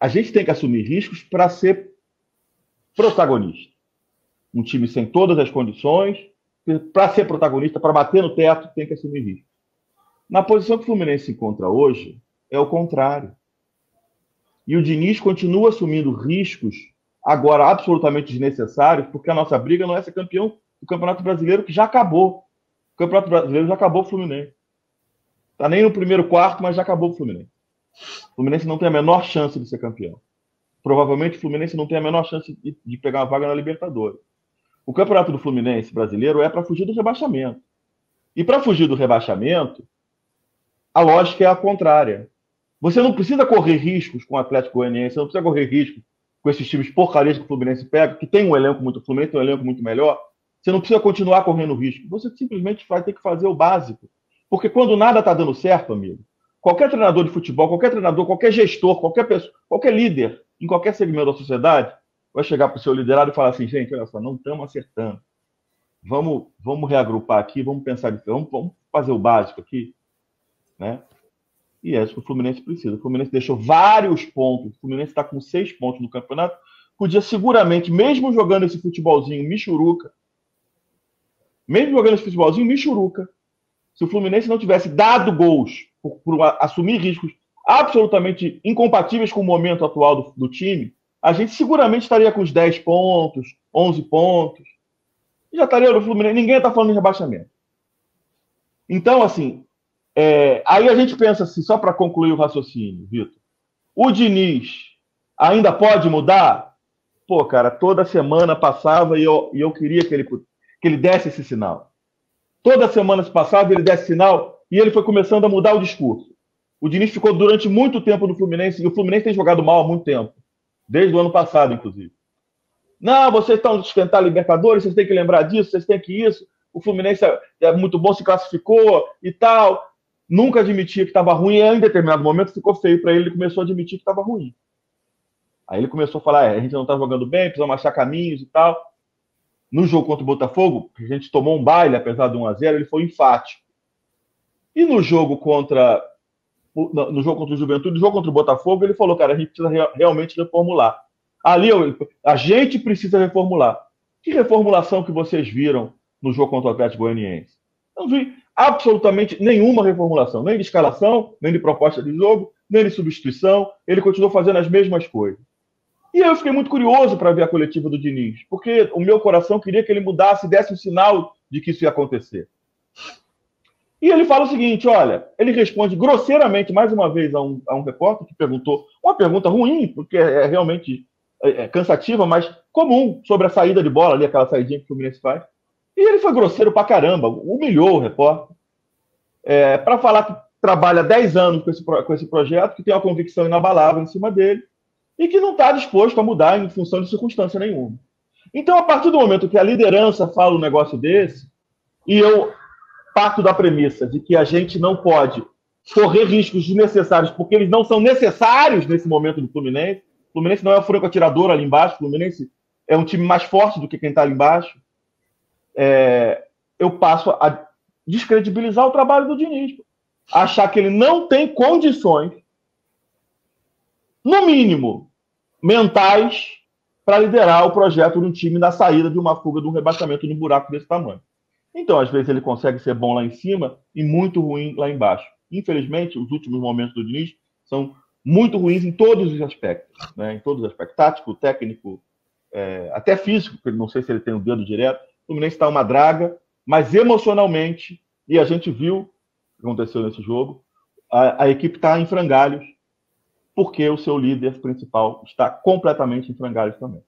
a gente tem que assumir riscos para ser protagonista. Um time sem todas as condições, para ser protagonista, para bater no teto, tem que assumir riscos. Na posição que o Fluminense se encontra hoje, é o contrário. E o Diniz continua assumindo riscos, agora absolutamente desnecessários, porque a nossa briga não é ser campeão do Campeonato Brasileiro, que já acabou. O Campeonato Brasileiro já acabou o Fluminense. Está nem no primeiro quarto, mas já acabou o Fluminense. O Fluminense não tem a menor chance de ser campeão. Provavelmente o Fluminense não tem a menor chance de pegar uma vaga na Libertadores. O Campeonato do Fluminense brasileiro é para fugir do rebaixamento. E para fugir do rebaixamento, a lógica é a contrária. Você não precisa correr riscos com o Atlético Goianiense, você não precisa correr riscos com esses times porcarias que o Fluminense pega, que tem um elenco muito, o Fluminense tem um elenco muito melhor. Você não precisa continuar correndo risco. Você simplesmente vai ter que fazer o básico. Porque quando nada está dando certo, amigo, qualquer treinador de futebol, qualquer treinador, qualquer gestor, qualquer pessoa, qualquer líder, em qualquer segmento da sociedade, vai chegar para o seu liderado e falar assim, gente, olha só, não estamos acertando. Vamos reagrupar aqui, vamos pensar diferente, vamos fazer o básico aqui, né? E é isso que o Fluminense precisa. O Fluminense deixou vários pontos. O Fluminense está com 6 pontos no campeonato. Podia seguramente, mesmo jogando esse futebolzinho michuruca, se o Fluminense não tivesse dado gols por assumir riscos absolutamente incompatíveis com o momento atual do time, a gente seguramente estaria com os 10 pontos, 11 pontos. E já estaria no Fluminense. Ninguém está falando em rebaixamento. Então, assim, aí a gente pensa assim, só para concluir o raciocínio, Vitor, o Diniz ainda pode mudar? Pô, cara, toda semana passava e eu queria que ele desse esse sinal. Toda semana se passava, ele desse sinal e ele foi começando a mudar o discurso. O Diniz ficou durante muito tempo no Fluminense e o Fluminense tem jogado mal há muito tempo, desde o ano passado, inclusive. Não, vocês estão esquentar a Libertadores, vocês têm que lembrar disso, vocês têm que isso. O Fluminense é muito bom, se classificou e tal. Nunca admitia que estava ruim, e em determinado momento ficou feio para ele, ele começou a admitir que estava ruim. Aí ele começou a falar, a gente não está jogando bem, precisamos achar caminhos e tal. No jogo contra o Botafogo, a gente tomou um baile, apesar de 1-0, ele foi enfático. E no jogo contra o Juventude, no jogo contra o Botafogo, ele falou, cara, a gente precisa realmente reformular. Ali, a gente precisa reformular. Que reformulação que vocês viram no jogo contra o Atlético Goianiense? Não vi absolutamente nenhuma reformulação, nem de escalação, nem de proposta de jogo, nem de substituição. Ele continuou fazendo as mesmas coisas. E eu fiquei muito curioso para ver a coletiva do Diniz, porque o meu coração queria que ele mudasse e desse um sinal de que isso ia acontecer. E ele fala o seguinte, olha, ele responde grosseiramente, mais uma vez, a um repórter que perguntou, uma pergunta ruim, porque é realmente cansativa, mas comum, sobre a saída de bola ali, aquela saidinha que o Fluminense faz. E ele foi grosseiro pra caramba, humilhou o repórter, para falar que trabalha 10 anos com esse projeto, que tem uma convicção inabalável em cima dele, e que não está disposto a mudar em função de circunstância nenhuma. Então, a partir do momento que a liderança fala um negócio desse, e eu parto da premissa de que a gente não pode correr riscos desnecessários, porque eles não são necessários nesse momento do Fluminense. O Fluminense não é o franco atirador ali embaixo, o Fluminense é um time mais forte do que quem está ali embaixo. Eu passo a descredibilizar o trabalho do Diniz. Achar que ele não tem condições, no mínimo, mentais, para liderar o projeto de um time na saída de uma fuga, de um rebaixamento de um buraco desse tamanho. Então, às vezes, ele consegue ser bom lá em cima e muito ruim lá embaixo. Infelizmente, os últimos momentos do Diniz são muito ruins em todos os aspectos, né? Em todos os aspectos, tático, técnico, até físico, porque não sei se ele tem o dedo direto. O Fluminense está uma draga, mas emocionalmente, e a gente viu o que aconteceu nesse jogo, a equipe está em frangalhos, porque o seu líder principal está completamente em frangalhos também.